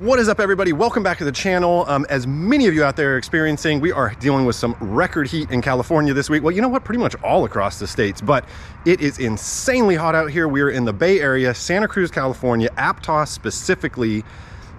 What is up, everybody? Welcome back to the channel. As many of you out there are experiencing, we are dealing with some record heat in California this week. Well, you know what? Pretty much all across the states, but it is insanely hot out here. We're in the Bay Area, Santa Cruz, California, Aptos specifically.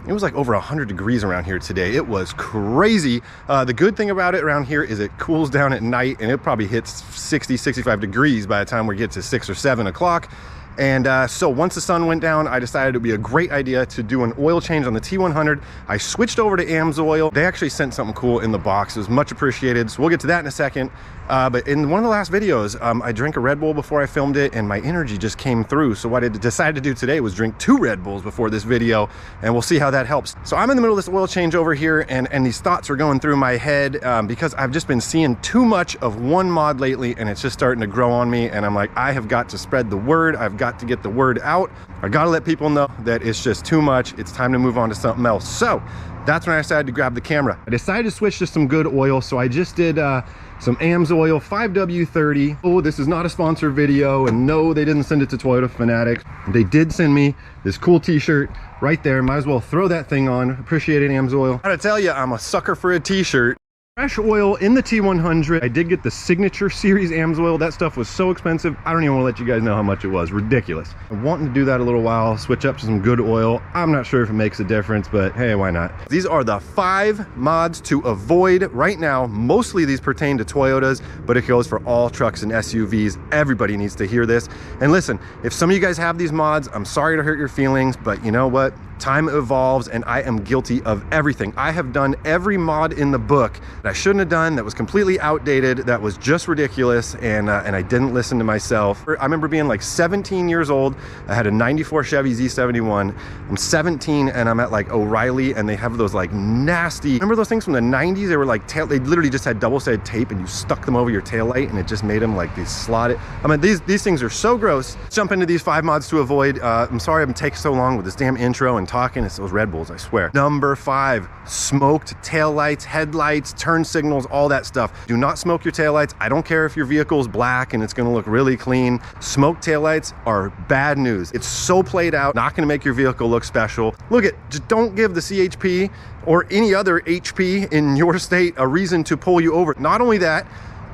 It was like over 100 degrees around here today. It was crazy. The good thing about it around here is it cools down at night and it probably hits 60, 65 degrees by the time we get to 6 or 7 o'clock. And so once the sun went down, I decided it would be a great idea to do an oil change on the T100. I switched over to AMSOIL. They actually sent something cool in the box. It was much appreciated. So we'll get to that in a second. But in one of the last videos, I drank a Red Bull before I filmed it and my energy just came through. So what I decided to do today was drink 2 Red Bulls before this video, and we'll see how that helps. So I'm in the middle of this oil change over here, and these thoughts are going through my head because I've just been seeing too much of one mod lately, and it's just starting to grow on me. And I'm like, I have got to spread the word. I've got to get the word out. I got to let people know that it's just too much. It's time to move on to something else. So that's when I decided to grab the camera. I decided to switch to some good oil. So I just did some AMSOIL 5W30. Oh, this is not a sponsored video, and no, they didn't send it to Toyota Fanatics. They did send me this cool t-shirt right there. Might as well throw that thing on. Appreciate it, AMSOIL. I gotta tell you, I'm a sucker for a t-shirt. Fresh oil in the T100. I did get the Signature Series AMSOIL. That stuff was so expensive, I don't even want to let you guys know how much it was. Ridiculous. I'm wanting to do that a little while, switch up to some good oil. I'm not sure if it makes a difference, but hey, why not? These are the 5 mods to avoid right now. Mostly these pertain to Toyotas, but it goes for all trucks and SUVs. Everybody needs to hear this. And listen, if some of you guys have these mods, I'm sorry to hurt your feelings, but you know what? Time evolves, and I am guilty of everything. I have done every mod in the book that I shouldn't have done, that was completely outdated, that was just ridiculous, and I didn't listen to myself. I remember being like 17 years old. I had a 94 Chevy Z71. I'm 17 and I'm at like O'Reilly, and they have those like nasty, remember those things from the 90s? They were like, they literally just had double-sided tape and you stuck them over your taillight and it just made them like these slotted. I mean, these things are so gross. Let's jump into these 5 mods to avoid. I'm sorry I've been taking so long with this damn intro and talking. It's those Red Bulls, I swear. Number 5, smoked taillights, headlights, turn signals, all that stuff. Do not smoke your taillights. I don't care if your vehicle is black and it's gonna look really clean. Smoked taillights are bad news. It's so played out, not gonna make your vehicle look special. Look at, just don't give the CHP or any other HP in your state a reason to pull you over. Not only that,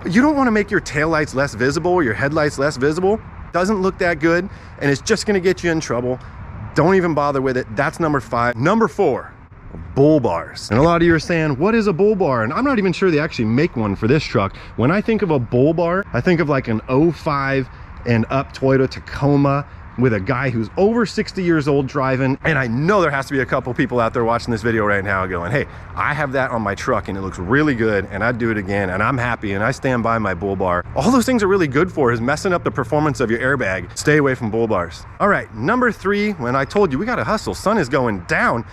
you don't wanna make your taillights less visible or your headlights less visible. Doesn't look that good, and it's just gonna get you in trouble. Don't even bother with it. That's number 5. Number 4, bull bars. And a lot of you are saying, what is a bull bar? And I'm not even sure they actually make one for this truck. When I think of a bull bar, I think of like an 05 and up Toyota Tacoma with a guy who's over 60 years old driving. And I know there has to be a couple people out there watching this video right now going, hey, I have that on my truck and it looks really good and I'd do it again and I'm happy and I stand by my bull bar. All those things are really good for is messing up the performance of your airbag. Stay away from bull bars. All right, number 3, when I told you we gotta hustle, sun is going down.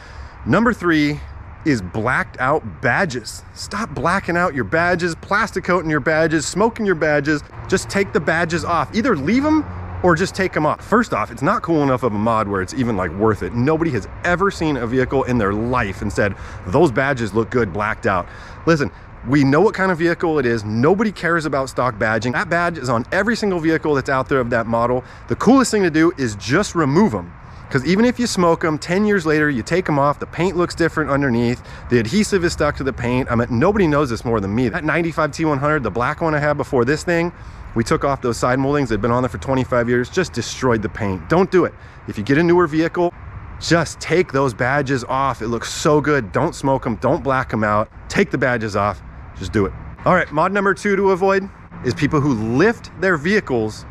Number 3 is blacked out badges. Stop blacking out your badges, plastic coating your badges, smoking your badges. Just take the badges off. Either leave them or just take them off. First off, it's not cool enough of a mod where it's even like worth it. Nobody has ever seen a vehicle in their life and said, those badges look good blacked out. Listen, we know what kind of vehicle it is. Nobody cares about stock badging. That badge is on every single vehicle that's out there of that model. The coolest thing to do is just remove them. Because even if you smoke them, 10 years later, you take them off, the paint looks different underneath, the adhesive is stuck to the paint. I mean, nobody knows this more than me. That 95 T100, the black one I had before this thing, we took off those side moldings that had been on there for 25 years, just destroyed the paint. Don't do it. If you get a newer vehicle, just take those badges off. It looks so good. Don't smoke them, don't black them out. Take the badges off, just do it. All right, mod number 2 to avoid is people who lift their vehicles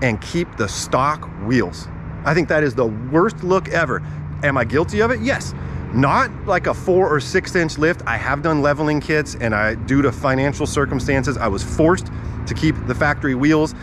and keep the stock wheels. I think that is the worst look ever. Am I guilty of it? Yes. Not like a 4 or 6 inch lift. I have done leveling kits, and due to financial circumstances, I was forced to keep the factory wheels.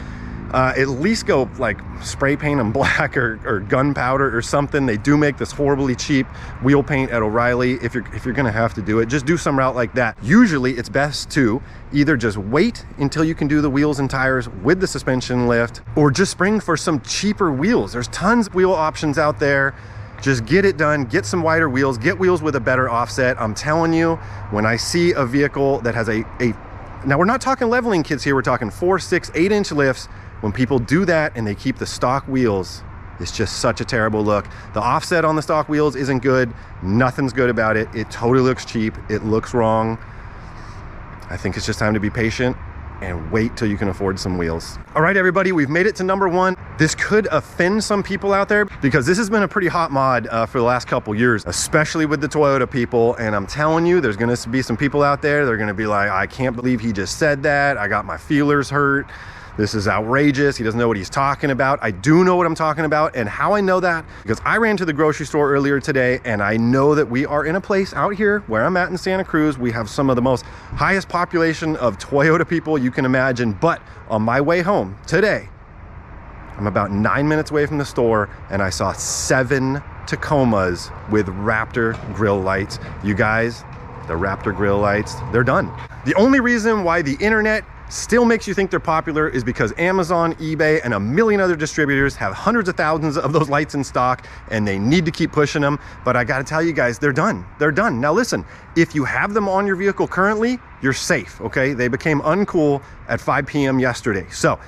At least go like spray paint them black or gunpowder or something. They do make this horribly cheap wheel paint at O'Reilly. If you're gonna have to do it, just do some route like that. Usually it's best to either just wait until you can do the wheels and tires with the suspension lift, or just spring for some cheaper wheels. There's tons of wheel options out there. Just get it done, get some wider wheels, get wheels with a better offset. I'm telling you, when I see a vehicle that has now we're not talking leveling kits here, we're talking 4, 6, 8 inch lifts. When people do that and they keep the stock wheels, It's just such a terrible look. The offset on the stock wheels isn't good. Nothing's good about it. It totally looks cheap. It looks wrong. I think it's just time to be patient and wait till you can afford some wheels. All right, everybody, we've made it to number one. This could offend some people out there because this has been a pretty hot mod for the last couple years, especially with the Toyota people. And I'm telling you, there's gonna be some people out there that are gonna be like, I can't believe he just said that. I got my feelers hurt. This is outrageous. He doesn't know what he's talking about. I do know what I'm talking about, and how I know that, because I ran to the grocery store earlier today, and I know that we are in a place out here where I'm at in Santa Cruz. We have some of the most highest population of Toyota people you can imagine. But on my way home today, I'm about 9 minutes away from the store, and I saw 7 Tacomas with Raptor grille lights. You guys, the Raptor grille lights, they're done. The only reason why the internet still makes you think they're popular is because Amazon, eBay, and a million other distributors have hundreds of thousands of those lights in stock, and they need to keep pushing them. But I gotta tell you guys, they're done. They're done. Now listen, if you have them on your vehicle currently, you're safe, okay? They became uncool at 5 p.m. yesterday. So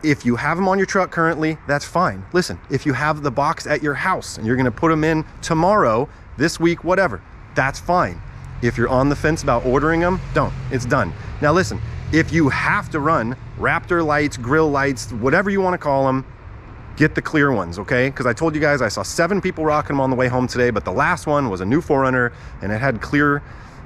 if you have them on your truck currently, that's fine. Listen, if you have the box at your house and you're gonna put them in tomorrow, this week, whatever, that's fine. If you're on the fence about ordering them, don't. It's done. Now listen, if you have to run Raptor lights, grill lights, whatever you want to call them, get the clear ones, okay? Because I told you guys I saw 7 people rocking them on the way home today, but the last one was a new 4Runner, and it had clear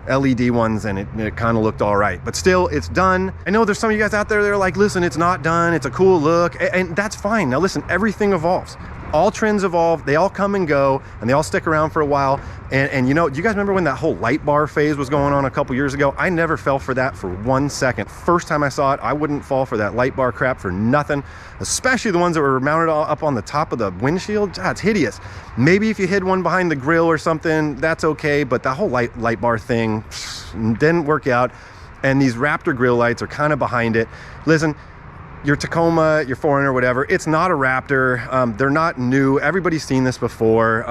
LED ones, and it kind of looked all right. But still, it's done. I know there's some of you guys out there that are like, listen, it's not done. It's a cool look, and that's fine. Now listen, everything evolves. All trends evolve, they all come and go, and they all stick around for a while. And you know, do you guys remember when that whole light bar phase was going on a couple years ago? I never fell for that for 1 second. First time I saw it, I wouldn't fall for that light bar crap for nothing, especially the ones that were mounted all up on the top of the windshield. That's hideous. Maybe if you hid one behind the grill or something, that's okay, but the whole light bar thing didn't work out. And these Raptor grill lights are kind of behind it. Listen, your Tacoma, your 4Runner, whatever, it's not a Raptor. They're not new. Everybody's seen this before.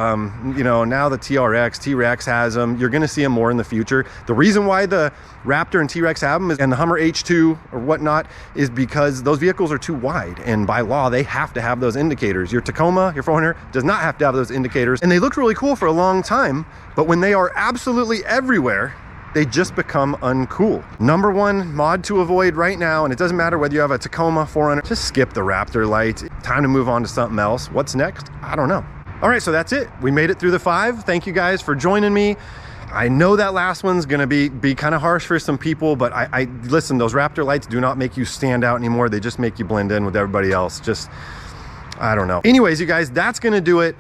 You know, now the TRX, T-Rex has them. You're gonna see them more in the future. The reason why the Raptor and T-Rex have them and the Hummer H2 or whatnot is because those vehicles are too wide, and by law, they have to have those indicators. Your Tacoma, your 4Runner, does not have to have those indicators, and they look really cool for a long time, but when they are absolutely everywhere, they just become uncool. Number one mod to avoid right now, and it doesn't matter whether you have a Tacoma, 4Runner, just skip the Raptor lights. Time to move on to something else. What's next? I don't know. All right, so that's it. We made it through the 5. Thank you guys for joining me. I know that last one's gonna be kind of harsh for some people, but I listen, those Raptor lights do not make you stand out anymore. They just make you blend in with everybody else. Just, I don't know. Anyways, you guys, that's gonna do it.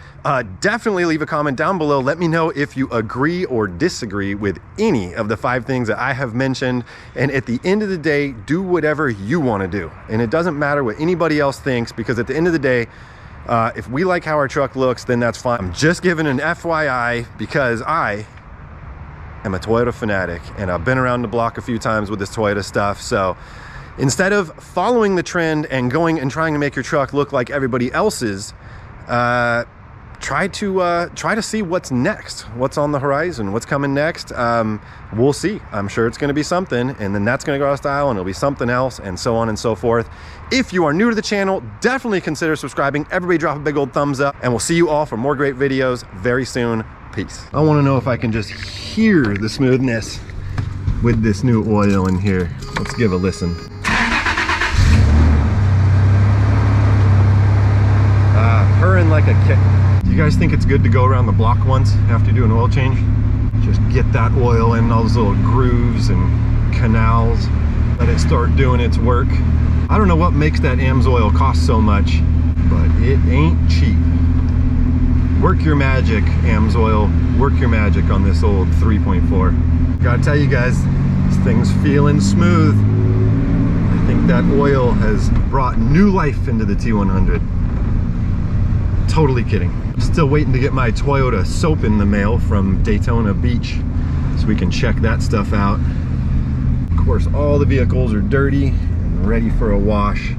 Definitely leave a comment down below. Let me know if you agree or disagree with any of the 5 things that I have mentioned. And at the end of the day, do whatever you wanna do. And it doesn't matter what anybody else thinks, because at the end of the day, if we like how our truck looks, then that's fine. I'm just giving an FYI because I am a Toyota fanatic, and I've been around the block a few times with this Toyota stuff. So instead of following the trend and going and trying to make your truck look like everybody else's, try to see what's next, what's on the horizon, what's coming next. We'll see. I'm sure it's going to be something, and then that's going to go out of style, and it'll be something else, and so on and so forth. If you are new to the channel, definitely consider subscribing. Everybody drop a big old thumbs up, and we'll see you all for more great videos very soon. Peace. I want to know if I can just hear the smoothness with this new oil in here. Let's give a listen. Purring like a kitten. Do you guys think it's good to go around the block once after you do an oil change? Just get that oil in all those little grooves and canals. Let it start doing its work. I don't know what makes that AMSOIL cost so much, but it ain't cheap. Work your magic, AMSOIL. Work your magic on this old 3.4. Gotta tell you guys, this thing's feeling smooth. I think that oil has brought new life into the T100. Totally kidding. Still waiting to get my Toyota soap in the mail from Daytona Beach so we can check that stuff out. Of course, all the vehicles are dirty and ready for a wash.